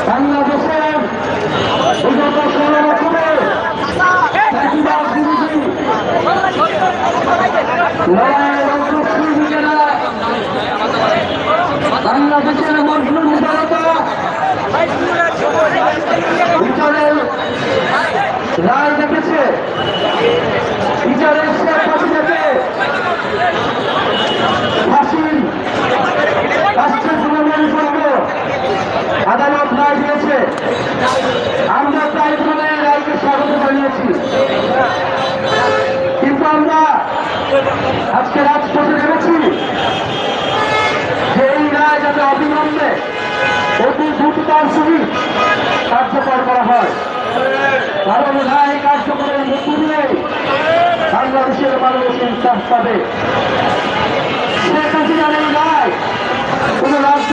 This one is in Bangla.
বাংলাদেশের বিগত 16 বছরে বাংলাদেশের মজলুম জনতা বিচারের রায় দেখেছে। বিচারের শেষ হাসিনাকে ফাঁসির রাষ্ট্রের জনগণের সঙ্গে আদালত রায় দিয়েছে। আমরা তাই ধরে রায়কে স্বাগত জানিয়েছি, কিন্তু আমরা আজকে রাজপথে নেমেছি যে এই রায় যাতে অবিলম্বে অতি দ্রুততার সহিত কার্যকর করা হয়। কারণ রায় কার্যকরের মধ্য দিয়ে বাংলাদেশের মানুষ ইনসাফ পাবে।